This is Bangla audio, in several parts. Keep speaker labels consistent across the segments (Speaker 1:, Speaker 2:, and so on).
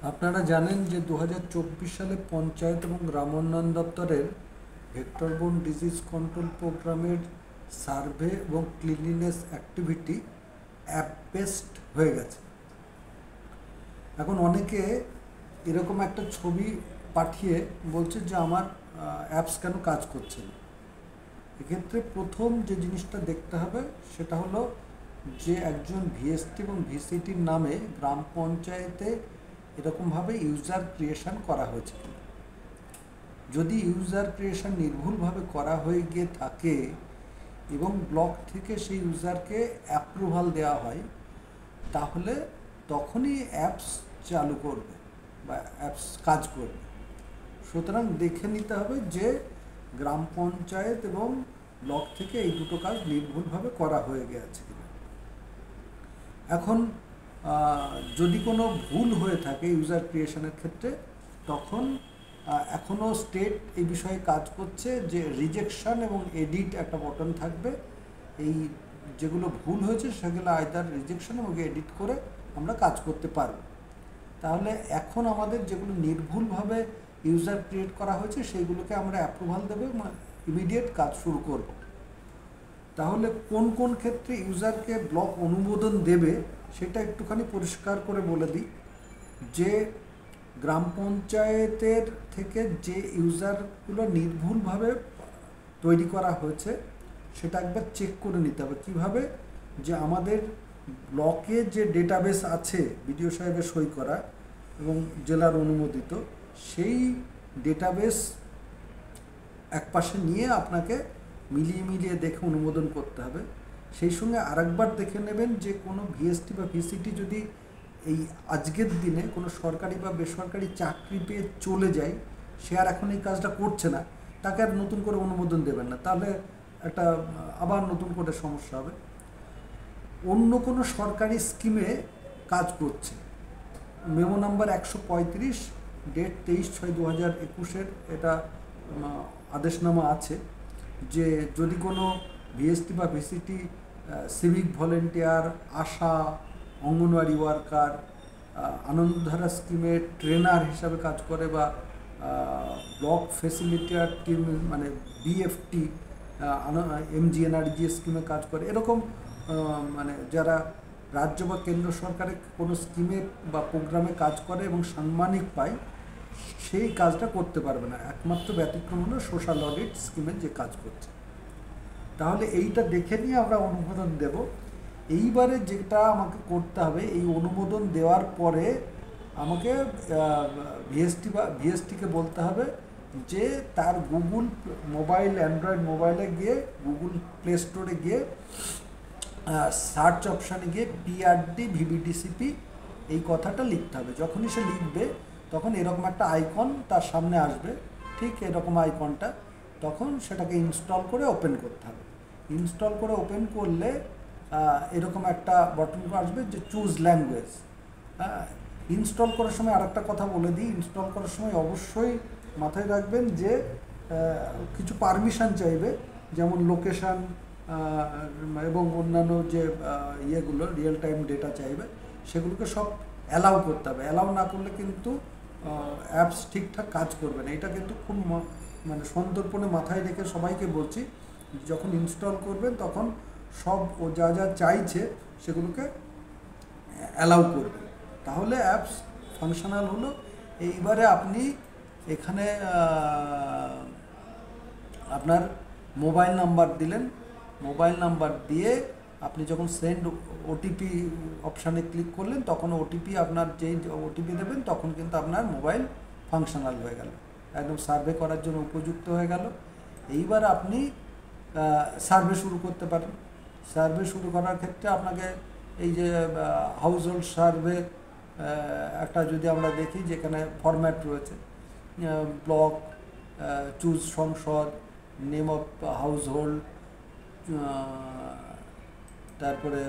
Speaker 1: আপনারা জানেন যে 2024 সালে পঞ্চায়েত এবং গ্রাম উন্নয়ন দপ্তরের ভেক্টরবোর্ন ডিজিজ কন্ট্রোল প্রোগ্রামের সার্ভে এবং ক্লিনলিনেস অ্যাক্টিভিটি অ্যাপ বেসড হয়ে গেছে। এখন অনেকে এরকম একটা ছবি পাঠিয়ে বলছে যে আমার অ্যাপস কেন কাজ করছে না। এক্ষেত্রে প্রথম যে জিনিসটা দেখতে হবে সেটা হলো যে একজন ভিএসটি এবং ভিসিটির নামে গ্রাম পঞ্চায়েতে এরকমভাবে ইউজার ক্রিয়েশন করা হয়েছে কিনা। যদি ইউজার ক্রিয়েশন নির্ভুলভাবে করা হয়ে গিয়ে থাকে এবং ব্লক থেকে সেই ইউজারকে অ্যাপ্রুভাল দেওয়া হয়, তাহলে তখনই অ্যাপস চালু করবে বা অ্যাপস কাজ করবে। সুতরাং দেখে নিতে হবে যে গ্রাম পঞ্চায়েত এবং ব্লক থেকে এই দুটো কাজ নির্ভুলভাবে করা হয়ে গেছে কিনা। এখন যদি কোনো ভুল হয়ে থাকে ইউজার ক্রিয়েশনের ক্ষেত্রে, তখন এখনও স্টেট এই বিষয়ে কাজ করছে যে রিজেকশন এবং এডিট একটা বটন থাকবে। এই যেগুলো ভুল হয়েছে সেগুলো আইদার রিজেকশন এবং এডিট করে আমরা কাজ করতে পারব। তাহলে এখন আমাদের যেগুলো নির্ভুলভাবে ইউজার ক্রিয়েট করা হয়েছে সেইগুলোকে আমরা অ্যাপ্রুভাল দেবো, ইমিডিয়েট কাজ শুরু করব। তাহলে কোন কোন ক্ষেত্রে ইউজারকে ব্লক অনুমোদন দেবে সেটা একটুখানি পরিষ্কার করে বলে দিই। যে গ্রাম পঞ্চায়েতের থেকে যে ইউজারগুলো নির্ভুলভাবে তৈরি করা হয়েছে সেটা একবার চেক করে নিতে হবে। কীভাবে? যে আমাদের ব্লকে যে ডেটাবেস আছে বিডিও সাহেবের সই করা এবং জেলার অনুমোদিত, সেই ডেটাবেস একপাশে নিয়ে আপনাকে মিলিয়ে মিলিয়ে দেখে অনুমোদন করতে হবে। সেই সঙ্গে আরেকবার দেখে নেবেন যে কোনো ভিএসটি বা ভিসিটি যদি এই আজকের দিনে কোনো সরকারি বা বেসরকারি চাকরি পেয়ে চলে যায়, সে আর এখন এই কাজটা করছে না, তাকে আর নতুন করে অনুমোদন দেবেন না, তাহলে একটা আবার নতুন করে সমস্যা হবে। অন্য কোনো সরকারি স্কিমে কাজ করছে, মেমো নাম্বার 135 ডেট 23/6/2021 এটা আদেশনামা আছে যে যদি কোনো ভিএসটি বা ভিসিটি সিভিক ভলেন্টিয়ার, আশা, অঙ্গনওয়াড়ি ওয়ার্কার, আনন্দধারা স্কিমে ট্রেনার হিসাবে কাজ করে বা ব্লক ফেসিলিটিয়ার টিম মানে বিএফটি, এমজিএনআরজি স্কিমে কাজ করে, এরকম মানে যারা রাজ্য বা কেন্দ্র সরকারের কোনো স্কিমে বা প্রোগ্রামে কাজ করে এবং সাম্মানিক পায়, সেই কাজটা করতে পারবে না। একমাত্র ব্যতিক্রম হলো সোশ্যাল অডিট স্কিমে যে কাজ করছে। তাহলে এইটা দেখে নিয়ে আমরা অনুমোদন দেব। এইবারে যেটা আমাকে করতে হবে, এই অনুমোদন দেওয়ার পরে আমাকে ভিএসটিকে বলতে হবে যে তার গুগল মোবাইল, অ্যান্ড্রয়েড মোবাইলে গিয়ে গুগল প্লে স্টোরে গিয়ে সার্চ অপশানে গিয়ে পিআরডি ভিবিডিসিপি এই কথাটা লিখতে হবে। যখনই সে লিখবে তখন এরকম একটা আইকন তার সামনে আসবে, ঠিক এরকম আইকনটা, তখন সেটাকে ইনস্টল করে ওপেন করতে হবে। ইনস্টল করে ওপেন করলে এরকম একটা বটন আসবে যে চুজ ল্যাঙ্গুয়েজ। ইনস্টল করার সময় আরেকটা কথা বলে দিই, ইনস্টল করার সময় অবশ্যই মাথায় রাখবেন যে কিছু পারমিশন চাইবে, যেমন লোকেশান এবং অন্যান্য যে ইয়েগুলো রিয়েল টাইম ডেটা চাইবে, সেগুলোকে সব অ্যালাউ করতে হবে। অ্যালাউ না করলে কিন্তু অ্যাপস ঠিকঠাক কাজ করবে না। এটা কিন্তু খুব মানে সন্তর্পণে মাথায় রেখে সবাইকে বলছি, যখন ইনস্টল করবেন তখন সব ও যা যা চাইছে সেগুলোকে অ্যালাউ করবেন, তাহলে অ্যাপস ফাংশনাল হলো। এইবারে আপনি এখানে আপনার মোবাইল নাম্বার দিলেন, মোবাইল নাম্বার দিয়ে আপনি যখন সেন্ড ওটিপি অপশানে ক্লিক করলেন, তখন ওটিপি আপনার যেই ওটিপি দেবেন তখন কিন্তু আপনার মোবাইল ফাংশনাল হয়ে গেল, একদম সার্ভে করার জন্য উপযুক্ত হয়ে গেল। এইবার আপনি সার্ভে শুরু করতে পারেন। সার্ভে শুরু করার ক্ষেত্রে আপনাকে এই যে হাউস হোল্ড সার্ভে একটা যদি আমরা দেখি, যেখানে ফরম্যাট রয়েছে ব্লক, চুজ সংসদ, নেম অফ হাউস হোল্ড, তারপরে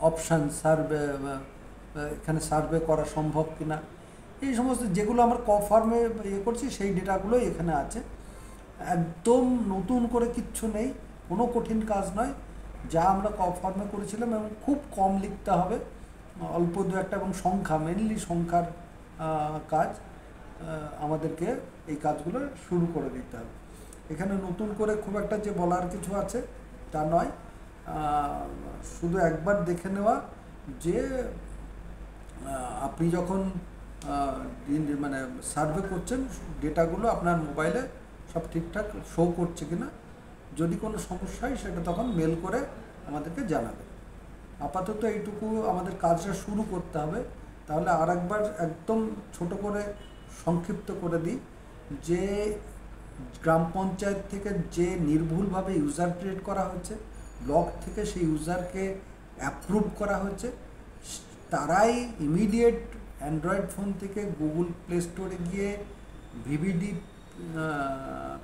Speaker 1: অপশান সার্ভে, এখানে সার্ভে করা সম্ভব কিনা, এই সমস্ত যেগুলো আমরা ফর্মে ইয়ে করছি সেই ডেটাগুলোই এখানে আছে। একদম নতুন করে কিচ্ছু নেই, কোনো কঠিন কাজ নয়, যা আমরা ফর্মে করেছিলাম এবং খুব কম লিখতে হবে। অল্প দু একটা এবং সংখ্যা, মেনলি সংখ্যার কাজ, আমাদেরকে এই কাজগুলো শুরু করে দিতে হবে। এখানে নতুন করে খুব একটা যে বলার কিছু আছে তা নয়, শুধু একবার দেখে নেওয়া যে আপনি যখন মানে সার্ভে করছেন ডেটাগুলো আপনার মোবাইলে সব ঠিকঠাক শো করছে কিনা, যদি কোনো সমস্যা হয় সেটা তখন মেল করে আমাদেরকে জানাবেন। আপাতত এইটুকু আমাদের কাজটা শুরু করতে হবে। তাহলে আর একবার একদম ছোট করে সংক্ষিপ্ত করে দিই যে গ্রাম পঞ্চায়েত থেকে যে নির্ভুলভাবে ইউজার ক্রিয়েট করা হয়েছে, ব্লক থেকে সেই ইউজারকে অ্যাপ্রুভ করা হয়েছে, তারাই ইমিডিয়েট অ্যান্ড্রয়েড ফোন থেকে গুগল প্লে স্টোরে গিয়ে ভিভিডি,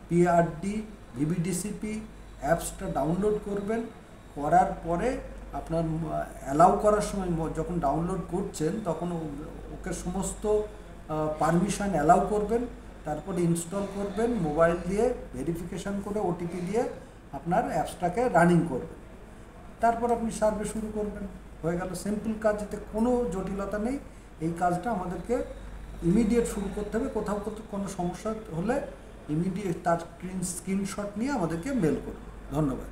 Speaker 1: পিআরডি, ভিভিডিসিপি অ্যাপসটা ডাউনলোড করবেন। করার পরে আপনার অ্যালাউ করার সময় যখন ডাউনলোড করছেন তখন ওকে সমস্ত পারমিশন অ্যালাউ করবেন, তারপরে ইনস্টল করবেন, মোবাইল দিয়ে ভেরিফিকেশান করে ওটিপি দিয়ে আপনার অ্যাপসটাকে রানিং করবেন, তারপর আপনি সার্ভে শুরু করবেন। হয়ে গেল সিম্পল কাজ, এতে কোনো জটিলতা নেই। এই কাজটা আমাদেরকে ইমিডিয়েট শুরু করতে হবে। কোথাও কোনো সমস্যা হলে ইমিডিয়েট তার স্ক্রিনশট নিয়ে আমাদেরকে মেল করুন। ধন্যবাদ।